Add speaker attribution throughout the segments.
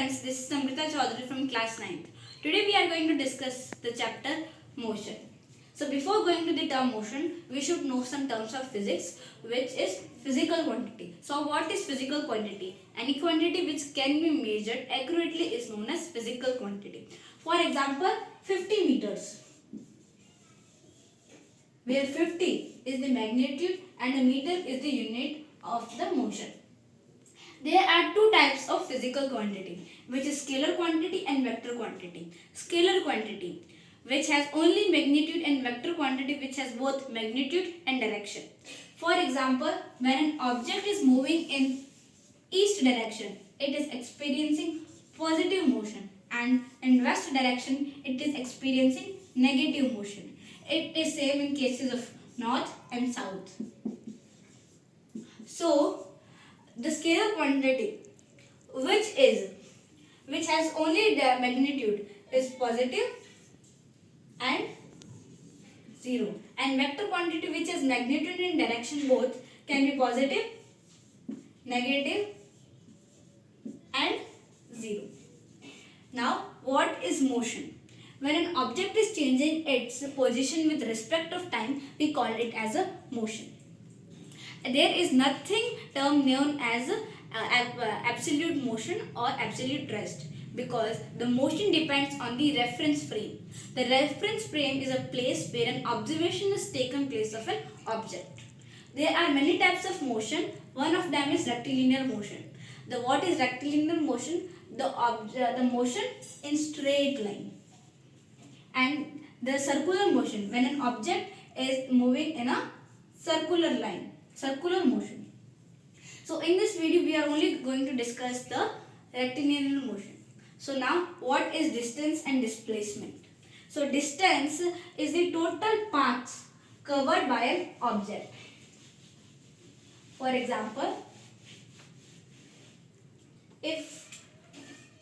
Speaker 1: friends, this is Samrita Chaudhary from class 9th. Today we are going to discuss the chapter motion. So before going to the term motion, we should know some terms of physics, which is physical quantity. So what is physical quantity? Any quantity which can be measured accurately is known as physical quantity. For example, 50 meters, where 50 is the magnitude and a meter is the unit of the motion. There are two types of physical quantity, which is scalar quantity and vector quantity. Scalar quantity, which has only magnitude, and vector quantity, which has both magnitude and direction. For example, when an object is moving in east direction, it is experiencing positive motion, and in west direction, it is experiencing negative motion. It is same in cases of north and south. So, the scalar quantity which has only the magnitude is positive and 0, and vector quantity, which has magnitude and direction both, can be positive, negative and 0. Now what is motion? When an object is changing its position with respect of time, we call it as a motion. There is nothing term known as absolute motion or absolute rest, because the motion depends on the reference frame. The reference frame is a place where an observation is taken place of an object. There are many types of motion. One of them is rectilinear motion. What is rectilinear motion? The motion in straight line. And the circular motion, when an object is moving in a circular line. Circular motion. So in this video we are only going to discuss the rectilinear motion. So now what is distance and displacement? So distance is the total path covered by an object. For example, if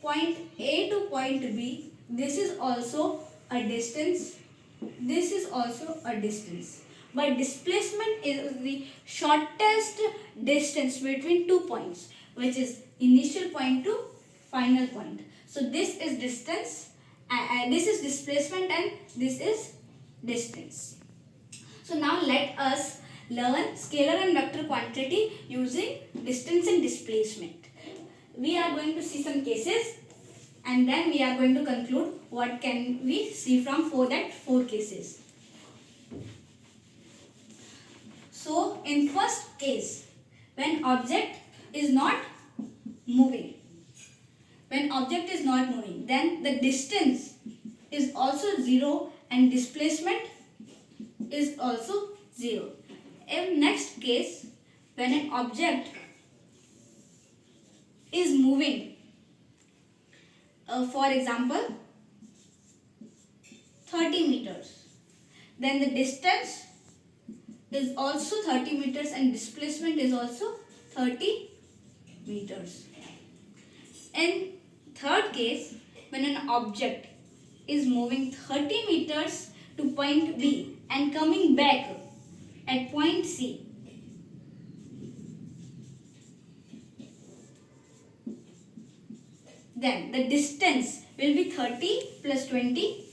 Speaker 1: point A to point B, this is also a distance, this is also a distance. But displacement is the shortest distance between 2 points, which is initial point to final point. So this is distance, this is displacement, and this is distance. So now let us learn scalar and vector quantity using distance and displacement. We are going to see some cases, and then we are going to conclude what can we see from four cases. So in first case, when object is not moving, then the distance is also 0 and displacement is also 0. In next case, when an object is moving, for example 30 meters, then the distance is also 30 meters and displacement is also 30 meters. In third case, when an object is moving 30 meters to point B and coming back at point C, then the distance will be 30 plus 20,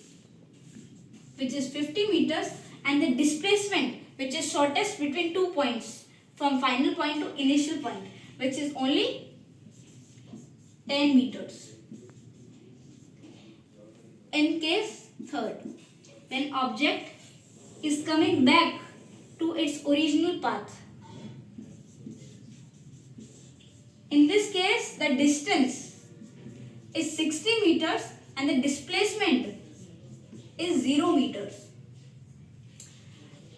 Speaker 1: which is 50 meters, and the displacement, which is shortest between 2 points from final point to initial point, which is only 10 meters. In case third, when object is coming back to its original path, in this case the distance is 60 meters and the displacement is 0 meters.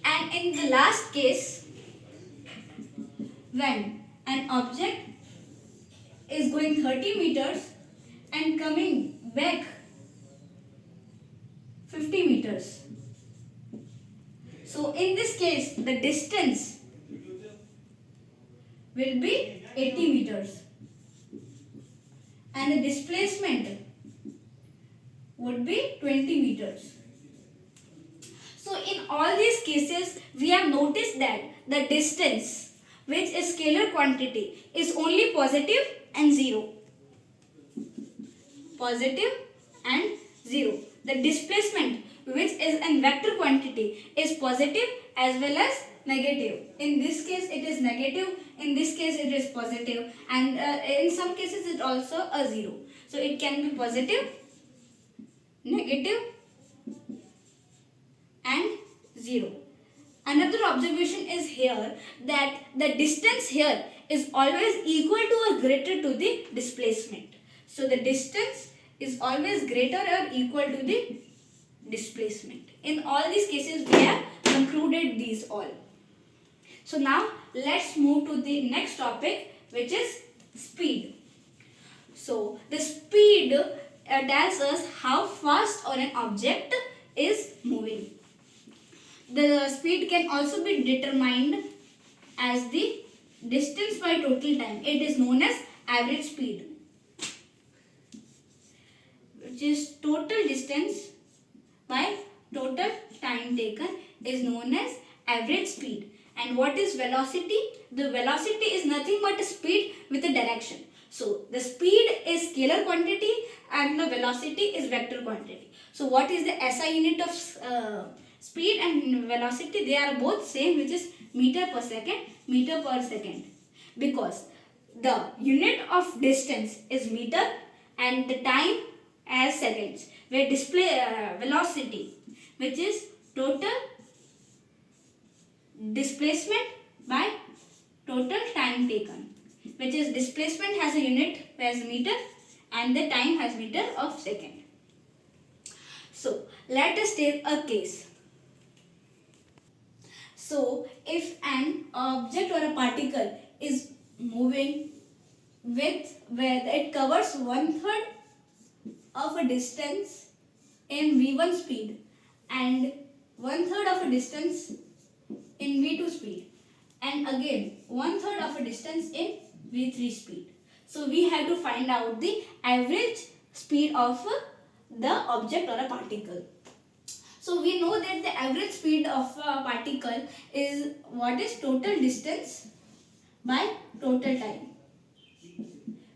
Speaker 1: And in the last case, when an object is going 30 meters and coming back 50 meters. So in this case, the distance will be 80 meters and the displacement would be 20 meters. So in all these cases, we have noticed that the distance, which is scalar quantity, is only positive and 0. positive and 0. The displacement, which is a vector quantity, is positive as well as negative. In this case it is negative, in this case it is positive, and in some cases it also a 0. So it can be positive, negative and 0. Another observation is here that the distance here is always equal to or greater to the displacement. So the distance is always greater or equal to the displacement. In all these cases we have concluded these all. So now let's move to the next topic, which is speed. So the speed tells us how fast or an object is moving. The speed can also be determined as the distance by total time. It is known as average speed, which is total distance by total time taken is known as average speed. And what is velocity? The velocity is nothing but a speed with a direction. So the speed is scalar quantity and the velocity is vector quantity. So what is the SI unit of speed and velocity? They are both same, which is meter per second, because the unit of distance is meter and the time as seconds, where velocity, which is total displacement by total time taken, which is displacement has a unit as meter and the time has meter of second. So let us take a case. So if an object or a particle is moving with where it covers 1/3 of a distance in v1 speed and 1/3 of a distance in v2 speed, and again 1/3 of a distance in v3 speed. So we have to find out the average speed of the object or a particle. So we know that the average speed of a particle is what is total distance by total time,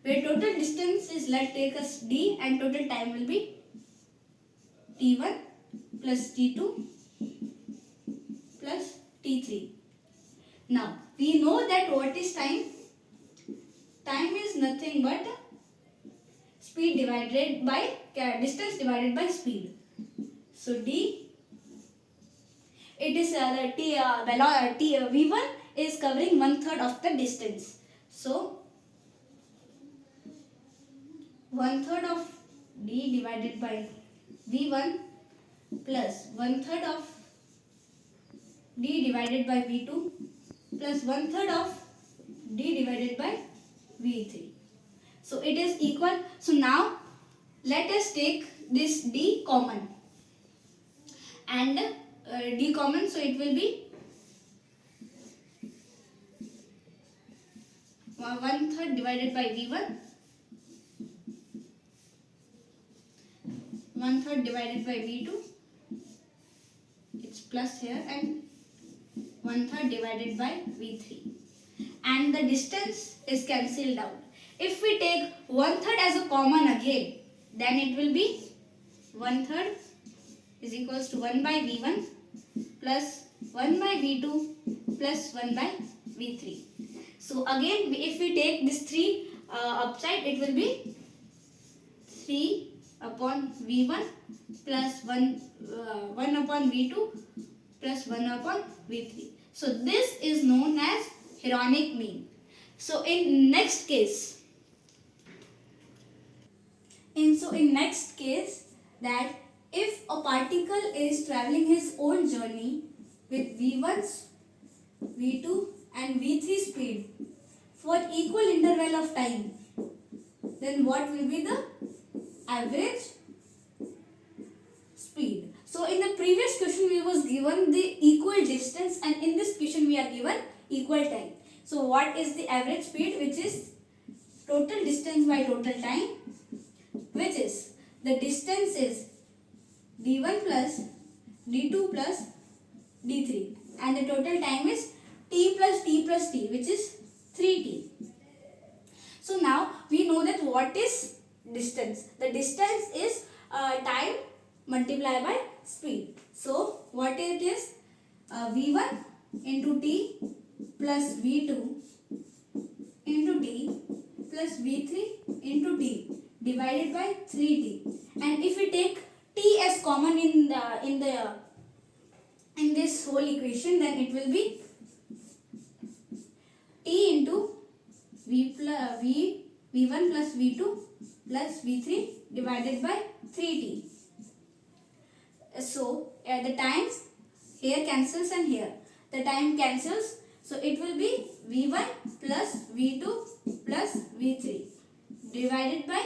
Speaker 1: where total distance is, let's take as d, and total time will be t1 plus t2 plus t3. Now we know that what is time? Time is nothing but speed divided by distance divided by speed. So d, it is v1 is covering 1/3 of the distance. So 1/3 of d divided by v1 plus 1/3 of d divided by v2 plus 1/3 of d divided by v3. So it is equal. So now let us take this d common and d common, so it will be 1/3 divided by v1, 1/3 divided by v2, it's plus here, and 1/3 divided by v3, and the distance is cancelled out. If we take 1/3 as a common again, then it will be 1/3 is equals to 1 by v1 plus 1 by v2 plus 1 by v3. So again if we take this 3 upside, it will be 3 upon v1 plus 1 upon v2 plus 1 upon v3. So this is known as Huronic mean. So in next case, that if a particle is traveling his own journey with v1, v2 and v3 speed for equal interval of time, then what will be the average speed? So in the previous question we was given the equal distance, and in this question we are given equal time. So what is the average speed, which is total distance by total time, which is the distance is d1 plus d2 plus d3, and the total time is t plus t plus t, which is 3t. So now we know that what is distance. The distance is time multiplied by speed. So what it is? V1 into t plus V2 into t plus V3 into t divided by 3t. And if we take t as common in this whole equation, then it will be t into V1 plus V2 plus V3 divided by 3t. So the times here cancels and here the time cancels, so it will be V1 plus V2 plus V3 divided by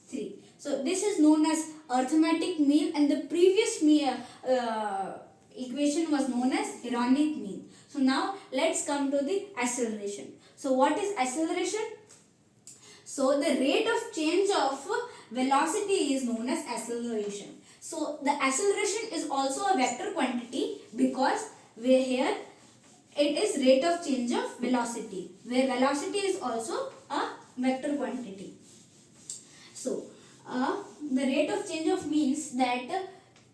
Speaker 1: 3. So this is known as arithmetic mean, and the previous equation was known as Hieronymic mean. So now let's come to the acceleration. So what is acceleration? So the rate of change of velocity is known as acceleration. So the acceleration is also a vector quantity, because where here it is rate of change of velocity, where velocity is also a vector quantity. So the rate of change of means that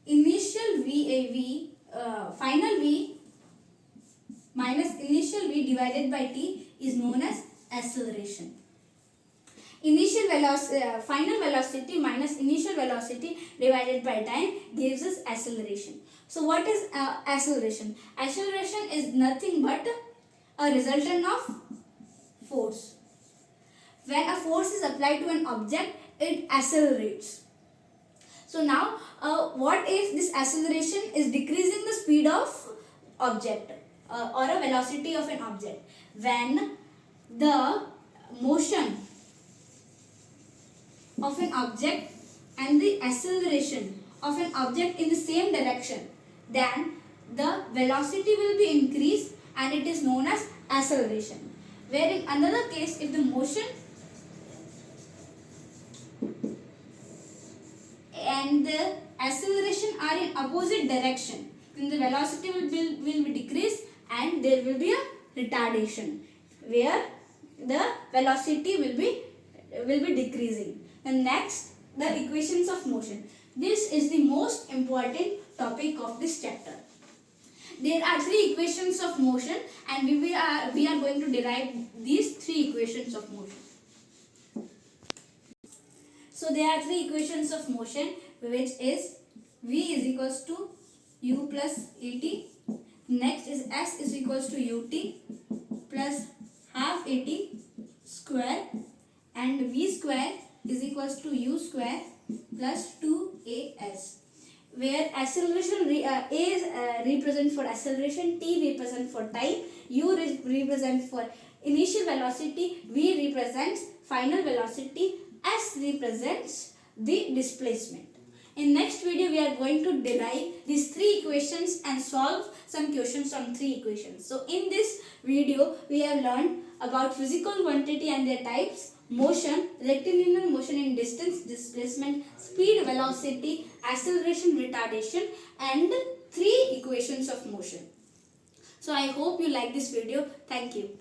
Speaker 1: initial final V minus initial V divided by t is known as acceleration. Final velocity minus initial velocity divided by time gives us acceleration. So what is acceleration? Acceleration is nothing but a resultant of force. When a force is applied to an object, it accelerates. So now what if this acceleration is decreasing the speed of object or a velocity of an object? When the motion of an object and the acceleration of an object in the same direction, then the velocity will be increased and it is known as acceleration. Where in another case, if the motion and the acceleration are in opposite direction, then the velocity will be decreased and there will be a retardation, where the velocity will be decreasing. And next, the equations of motion. This is the most important topic of this chapter. There are three equations of motion, and we are going to derive these three equations of motion. So there are three equations of motion, which is V is equals to U plus AT. Next is S is equals to UT plus half AT square, and V square is equals to U square plus 2AS, where acceleration A is represent for acceleration, T represent for time, U represent for initial velocity, V represents final velocity, S represents the displacement. In next video, we are going to derive these three equations and solve some questions from three equations. So in this video, we have learned about physical quantity and their types, motion, rectilinear motion in distance, displacement, speed, velocity, acceleration, retardation, and three equations of motion. So I hope you like this video. Thank you.